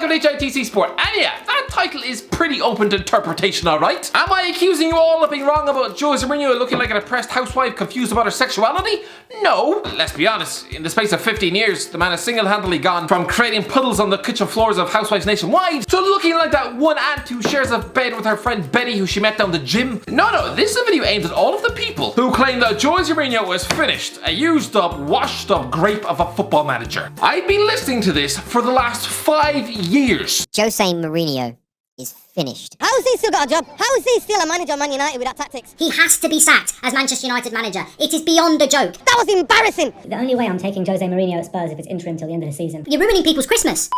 titled HITC Sport, and yeah, that title is pretty open to interpretation, alright? Am I accusing you all of being wrong about Jose Mourinho looking like a depressed housewife confused about her sexuality? No. Let's be honest, in the space of 15 years, the man has single-handedly gone from creating puddles on the kitchen floors of housewives nationwide to looking like that one aunt who shares a bed with her friend Betty who she met down the gym. No, this is a video aimed at all of the people who claim that Jose Mourinho is finished, a used up, washed up grape of a football manager. I've been listening to this for the last 5 years. Jose Mourinho is finished. How has he still got a job? How is he still a manager of Man United with that tactics? He has to be sacked as Manchester United manager. It is beyond a joke. That was embarrassing. The only way I'm taking Jose Mourinho at Spurs if it's interim till the end of the season. You're ruining people's Christmas.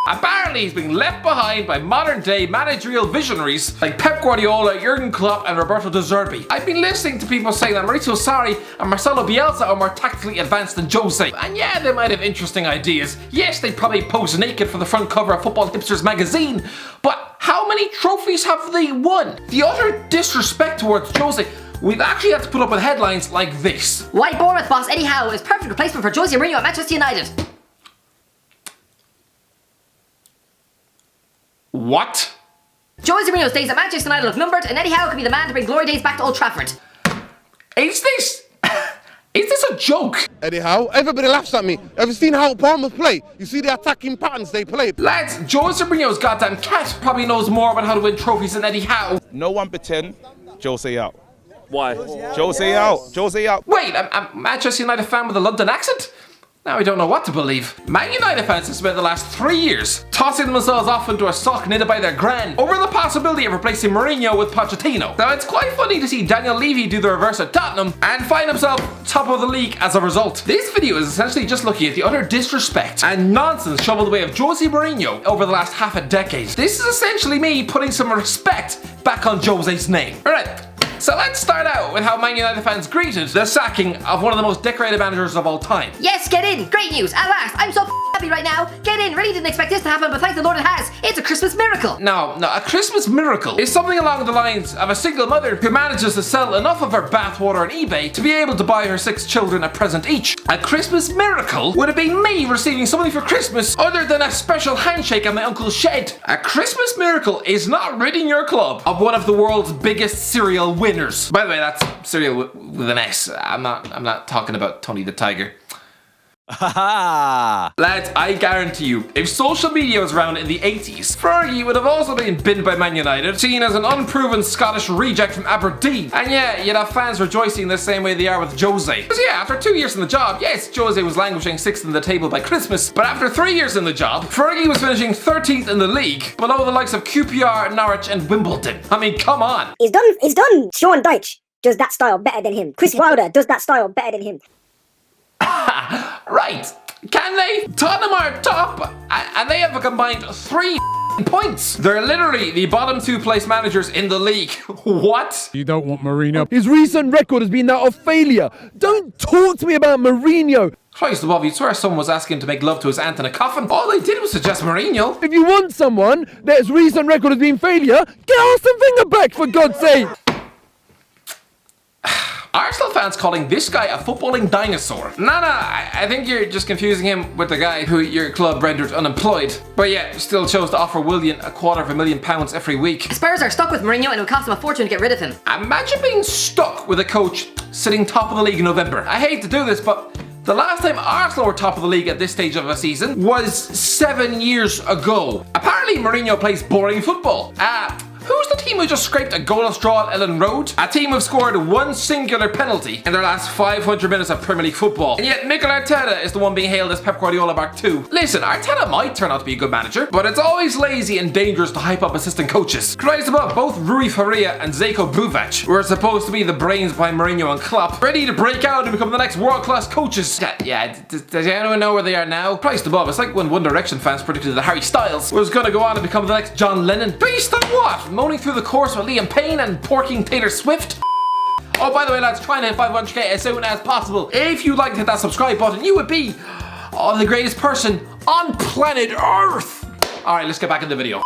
Apparently he's being left behind by modern day managerial visionaries like Pep Guardiola, Jurgen Klopp and Roberto De Zerbi. I've been listening to people saying that Maurizio Sarri and Marcelo Bielsa are more tactically advanced than Jose. And yeah, they might have interesting ideas. Yes, they probably pose naked for the front cover of Football Hipsters magazine. But how many trophies have they won? The utter disrespect towards Jose, we've actually had to put up with headlines like this. Why Bournemouth boss Eddie Howe is perfect replacement for Jose Mourinho at Manchester United. What? Jose Mourinho's days at Manchester United look numbered, and Eddie Howe could be the man to bring glory days back to Old Trafford. Is this a joke? Eddie Howe, everybody laughs at me. Have you seen how Bournemouth play? You see the attacking patterns they play? Lads, Jose Mourinho's goddamn cat probably knows more about how to win trophies than Eddie Howe. No one pretend Jose out. Why? Jose out. Jose out. Wait, I'm a Manchester United fan with a London accent? Now I don't know what to believe. Man United fans have spent the last 3 years tossing themselves off into a sock knitted by their gran over the possibility of replacing Mourinho with Pochettino. Now it's quite funny to see Daniel Levy do the reverse at Tottenham and find himself top of the league as a result. This video is essentially just looking at the utter disrespect and nonsense shoveled away of Jose Mourinho over the last half a decade. This is essentially me putting some respect back on Jose's name. Alright. So let's start out with how Man United fans greeted the sacking of one of the most decorated managers of all time. Yes, get in! Great news! At last! I'm so happy right now! Get in! Really didn't expect this to happen, but thank the Lord it has! It's a Christmas miracle! No, a Christmas miracle is something along the lines of a single mother who manages to sell enough of her bathwater on eBay to be able to buy her 6 children a present each. A Christmas miracle would have been me receiving something for Christmas other than a special handshake on my uncle's shed. A Christmas miracle is not ridding your club of one of the world's biggest cereal winners. By the way, that's cereal with an S. I'm not talking about Tony the Tiger. Lads, I guarantee you, if social media was around in the 80s, Fergie would have also been binned by Man United, seen as an unproven Scottish reject from Aberdeen. And yeah, you'd have fans rejoicing the same way they are with Jose. Because yeah, after 2 years in the job, yes, Jose was languishing 6th in the table by Christmas, but after 3 years in the job, Fergie was finishing 13th in the league, below the likes of QPR, Norwich and Wimbledon. I mean, come on. He's done. Sean Dyche does that style better than him. Chris Wilder does that style better than him. Right, can they? Tottenham are top, and they have a combined 3 points. They're literally the bottom 2 place managers in the league. What? You don't want Mourinho. His recent record has been that of failure. Don't talk to me about Mourinho. Christ above, you'd swear someone was asking to make love to his aunt in a coffin. All they did was suggest Mourinho. If you want someone that his recent record has been failure, get Arsene Wenger back for God's sake. Arsenal fans calling this guy a footballing dinosaur. Nah, I think you're just confusing him with the guy who your club rendered unemployed. But yeah, still chose to offer Willian £250,000 every week. Spurs are stuck with Mourinho and it would cost them a fortune to get rid of him. Imagine being stuck with a coach sitting top of the league in November. I hate to do this, but the last time Arsenal were top of the league at this stage of a season was 7 years ago. Apparently Mourinho plays boring football. Who's the team who just scraped a goalless draw at Ellen Road? A team who scored 1 singular penalty in their last 500 minutes of Premier League football. And yet Mikel Arteta is the one being hailed as Pep Guardiola Mark II. Listen, Arteta might turn out to be a good manager, but it's always lazy and dangerous to hype up assistant coaches. Christ above, both Rui Faria and Zeljko Buvac were supposed to be the brains behind Mourinho and Klopp, ready to break out and become the next world-class coaches. Does anyone know where they are now? Christ above, it's like when One Direction fans predicted that Harry Styles was going to go on and become the next John Lennon. Based on what? Moaning through the course with Liam Payne and porking Taylor Swift? Oh, by the way, lads, try and hit 500k as soon as possible. If you'd like to hit that subscribe button, you would be the greatest person on planet Earth. Alright, let's get back in the video.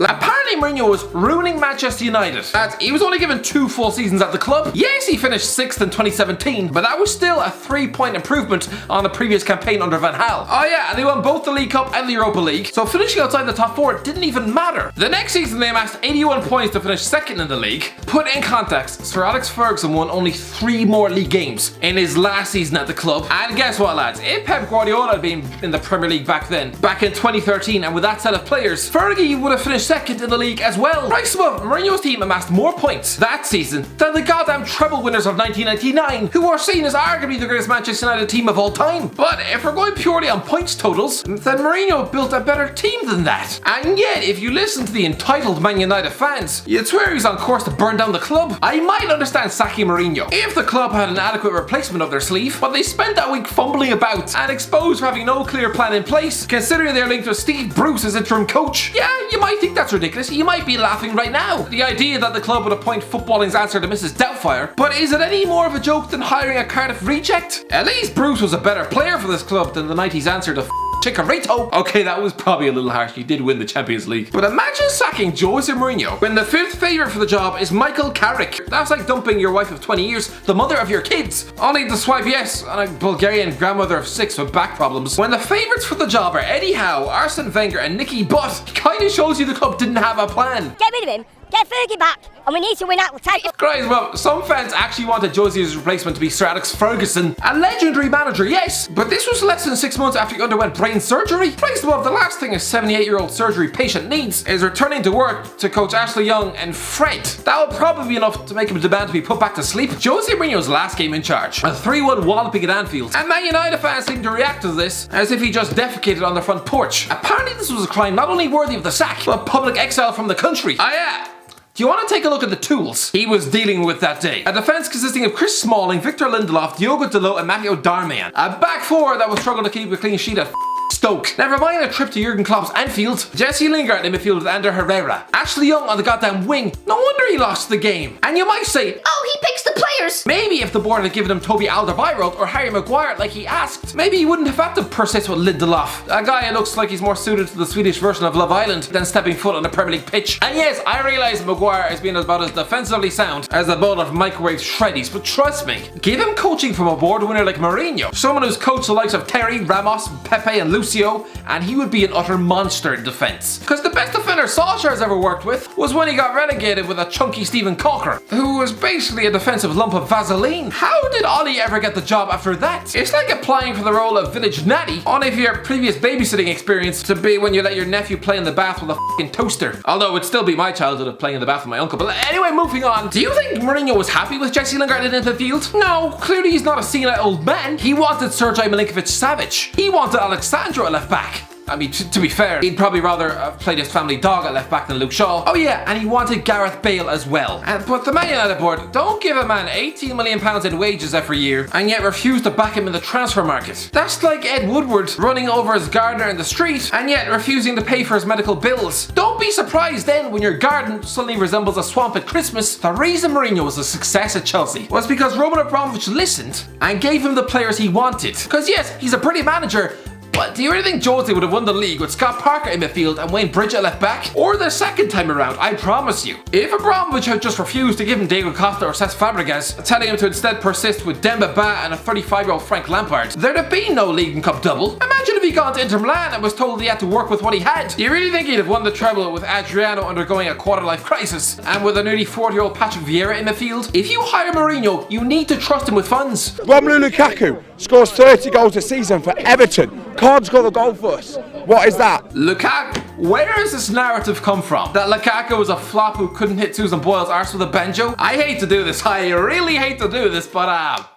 Apparently Mourinho was ruining Manchester United, as he was only given 2 full seasons at the club. Yes, he finished 6th in 2017, but that was still a 3-point improvement on the previous campaign under Van Gaal. Oh yeah, and they won both the League Cup and the Europa League, so finishing outside the top 4 didn't even matter. The next season they amassed 81 points to finish 2nd in the league. Put in context, Sir Alex Ferguson won only 3 more league games in his last season at the club. And guess what, lads? If Pep Guardiola had been in the Premier League back then, back in 2013, and with that set of players, Fergie would have finished 2nd in the league as well. Right above, Mourinho's team amassed more points that season than the goddamn treble winners of 1999, who are seen as arguably the greatest Manchester United team of all time. But if we're going purely on points totals, then Mourinho built a better team than that. And yet, if you listen to the entitled Man United fans, you'd swear he's on course to burn down the club. I might understand sacking Mourinho if the club had an adequate replacement up their sleeve, but they spent that week fumbling about and exposed for having no clear plan in place, considering they're linked with Steve Bruce as interim coach. Yeah, you might think that's ridiculous. You might be laughing right now. The idea that the club would appoint footballing's answer to Mrs. Doubtfire, but is it any more of a joke than hiring a Cardiff reject? At least Bruce was a better player for this club than the 90s answer to Chicharito. Okay, that was probably a little harsh. He did win the Champions League. But imagine sacking Jose Mourinho when the 5th favourite for the job is Michael Carrick. That's like dumping your wife of 20 years, the mother of your kids, only to swipe yes on a Bulgarian grandmother of 6 with back problems. When the favourites for the job are Eddie Howe, Arsene Wenger and Nicky Butt, kinda shows you the club didn't have a plan. Get rid of him. Get Fergie back. And we need to win out. We'll take it. Guys, well, some fans actually wanted Jose's replacement to be Sir Alex Ferguson, a legendary manager, yes, but this was less than 6 months after he underwent brain surgery. First of all, the last thing a 78-year-old surgery patient needs is returning to work to coach Ashley Young and Fred. That would probably be enough to make him demand to be put back to sleep. Jose Mourinho's last game in charge, a 3-1 walloping at Anfield, and Man United fans seem to react to this as if he just defecated on the front porch. Apparently this was a crime not only worthy of the sack, but public exile from the country. Oh yeah. Do you want to take a look at the tools he was dealing with that day? A defence consisting of Chris Smalling, Victor Lindelof, Diogo Dalot and Matteo Darmian. A back 4 that was struggling to keep a clean sheet at Stoke. Never mind a trip to Jurgen Klopp's Anfield. Jesse Lingard in midfield with Ander Herrera. Ashley Young on the goddamn wing. No wonder he lost the game. And you might say, Oh, he picks the players. maybe if the board had given him Toby Alderweireld or Harry Maguire like he asked, maybe he wouldn't have had to persist with Lindelof, a guy who looks like he's more suited to the Swedish version of Love Island than stepping foot on a Premier League pitch. And yes, I realise Maguire has been about as defensively sound as a bowl of microwave shreddies, but trust me, give him coaching from a award winner like Mourinho, someone who's coached the likes of Terry, Ramos, Pepe and Lucio, and he would be an utter monster in defence. Because the best defender Solskjaer's ever worked with was when he got relegated with a chunky Stephen Cocker, who was basically a defensive lump of Vaseline. How did Ollie ever get the job after that? It's like applying for the role of village nanny, only for your previous babysitting experience to be when you let your nephew play in the bath with a f***ing toaster. Although it'd still be my childhood of playing in the bath with my uncle. But anyway, moving on. Do you think Mourinho was happy with Jesse Lingard in the field? No, clearly he's not a senile old man. He wanted Sergej Milinkovic-Savic. He wanted Alexandro at left back. I mean, to be fair, he'd probably rather have played his family dog at left back than Luke Shaw. Oh yeah, and he wanted Gareth Bale as well. But the Man United board don't give a man £18 million in wages every year and yet refuse to back him in the transfer market. That's like Ed Woodward running over his gardener in the street and yet refusing to pay for his medical bills. Don't be surprised then when your garden suddenly resembles a swamp at Christmas. The reason Mourinho was a success at Chelsea was because Roman Abramovich listened and gave him the players he wanted. Because yes, he's a pretty manager, but do you really think Jose would have won the league with Scott Parker in midfield and Wayne Bridge at left back? Or the second time around, I promise you. If Abramovich had just refused to give him Diego Costa or Cesc Fabregas, telling him to instead persist with Demba Ba and a 35-year-old Frank Lampard, there'd have been no League and Cup double. Imagine if he got to Inter Milan and was told he had to work with what he had. Do you really think he'd have won the treble with Adriano undergoing a quarter-life crisis and with a nearly 40-year-old Patrick Vieira in midfield? If you hire Mourinho, you need to trust him with funds. Romelu Lukaku scores 30 goals a season for Everton. Can't score the goal for us. What is that? Lukaku? Where has this narrative come from? That Lukaku was a flop who couldn't hit Susan Boyle's arse with a banjo? I hate to do this, I really hate to do this, but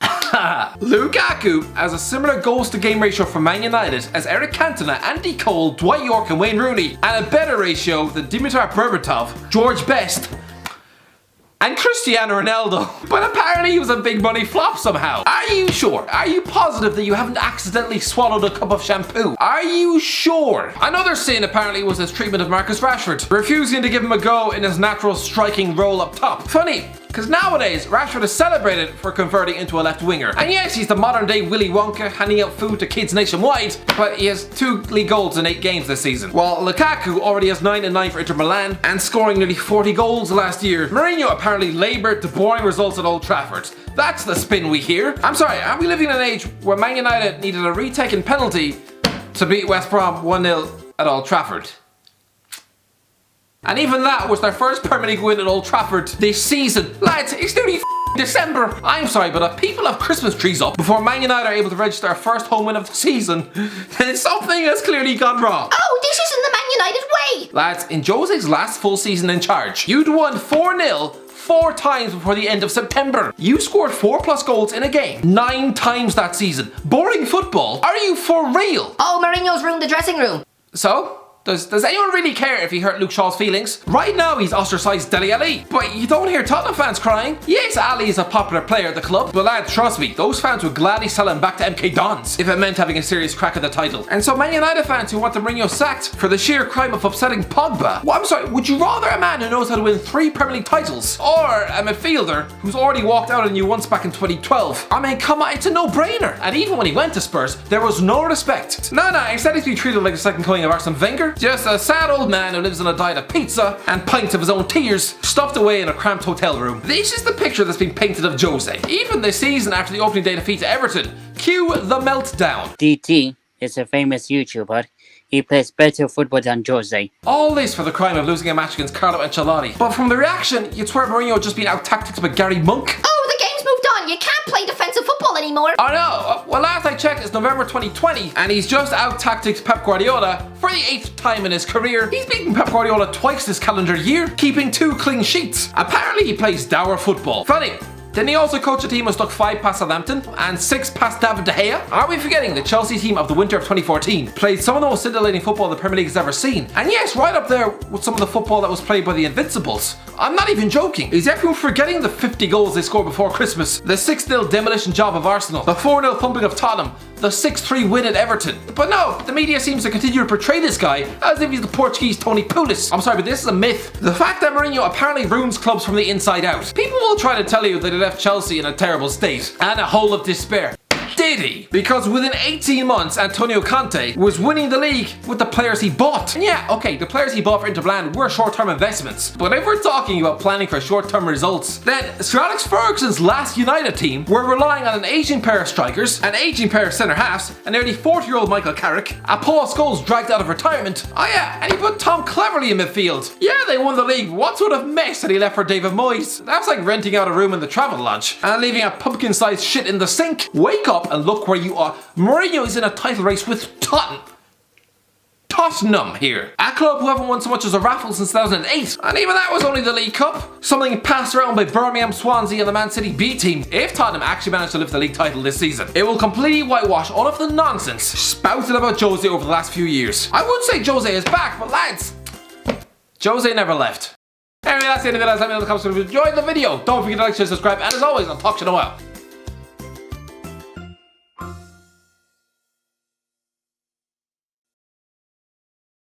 Lukaku has a similar goals to game ratio for Man United as Eric Cantona, Andy Cole, Dwight York and Wayne Rooney, and a better ratio than Dimitar Berbatov, George Best, and Cristiano Ronaldo. But apparently he was a big money flop somehow. Are you sure? Are you positive that you haven't accidentally swallowed a cup of shampoo? Are you sure? Another sin apparently was his treatment of Marcus Rashford, refusing to give him a go in his natural striking role up top. Funny, Because nowadays, Rashford is celebrated for converting into a left winger. And yes, he's the modern day Willy Wonka, handing out food to kids nationwide, but he has 2 league goals in 8 games this season. While Lukaku already has 9 and 9 for Inter Milan, and scoring nearly 40 goals last year. Mourinho apparently laboured the boring results at Old Trafford. That's the spin we hear. I'm sorry, are we living in an age where Man United needed a retaken penalty to beat West Brom 1-0 at Old Trafford? And even that was their first Premier League win at Old Trafford this season. Lads, it's nearly December. I'm sorry, but if people have Christmas trees up before Man United are able to register their first home win of the season, then something has clearly gone wrong. Oh, this isn't the Man United way! Lads, in Jose's last full season in charge, you'd won 4-0 4 times before the end of September. You scored 4+ goals in a game 9 times that season. Boring football? Are you for real? Oh, Mourinho's ruined the dressing room. So? Does anyone really care if he hurt Luke Shaw's feelings? Right now he's ostracised Dele Alli, but you don't hear Tottenham fans crying. Yes, Ali is a popular player at the club, but lad, trust me, those fans would gladly sell him back to MK Dons if it meant having a serious crack at the title. And so Man United fans who want Mourinho sacked for the sheer crime of upsetting Pogba, well, I'm sorry, would you rather a man who knows how to win 3 Premier League titles, or a midfielder who's already walked out on you once back in 2012? I mean, come on, it's a no-brainer. And even when he went to Spurs, there was no respect. No, instead he's being treated like the second coming of Arsene Wenger. Just a sad old man who lives on a diet of pizza and pints of his own tears, stuffed away in a cramped hotel room. This is the picture that's been painted of Jose. Even this season after the opening day defeat to Everton, cue the meltdown. DT is a famous YouTuber. He plays better football than Jose. All this for the crime of losing a match against Carlo Ancelotti. But from the reaction, you'd swear Mourinho just been out-tactics by Gary Monk. Oh, the game's moved on. You can't play defensive football anymore. I know. Well, last I checked, it's November 2020, and he's just out-tactics Pep Guardiola for the 8th time in his career. He's beaten Pep Guardiola twice this calendar year, keeping 2 clean sheets. Apparently, he plays dour football. Funny. Didn't he also coach a team who stuck 5 past Southampton and 6 past David De Gea? Are we forgetting the Chelsea team of the winter of 2014 played some of the most scintillating football the Premier League has ever seen? And yes, right up there with some of the football that was played by the Invincibles. I'm not even joking. Is everyone forgetting the 50 goals they scored before Christmas? The 6-0 demolition job of Arsenal, the 4-0 thumping of Tottenham, the 6-3 win at Everton. But no, the media seems to continue to portray this guy as if he's the Portuguese Tony Pulis. I'm sorry, but this is a myth. The fact that Mourinho apparently ruins clubs from the inside out. People will try to tell you that he left Chelsea in a terrible state and a hole of despair. Did he? Because within 18 months, Antonio Conte was winning the league with the players he bought. And yeah, okay, the players he bought for Inter Milan were short-term investments. But if we're talking about planning for short-term results, then Sir Alex Ferguson's last United team were relying on an aging pair of strikers, an aging pair of centre-halves, a nearly 40-year-old Michael Carrick, a Paul Scholes dragged out of retirement. Oh yeah, and he put Tom Cleverley in midfield. Yeah, they won the league. What sort of mess had he left for David Moyes? That's like renting out a room in the Travelodge and leaving a pumpkin-sized shit in the sink. Wake up and look where you are. Mourinho is in a title race with Tottenham here. A club who haven't won so much as a raffle since 2008. And even that was only the League Cup. Something passed around by Birmingham, Swansea and the Man City B team. If Tottenham actually manage to lift the league title this season, it will completely whitewash all of the nonsense spouted about Jose over the last few years. I would say Jose is back, but lads, Jose never left. Anyway, that's the end of it. Let me know in the comments if you enjoyed the video. Don't forget to like, share, subscribe, and as always, I'll talk to you in a while.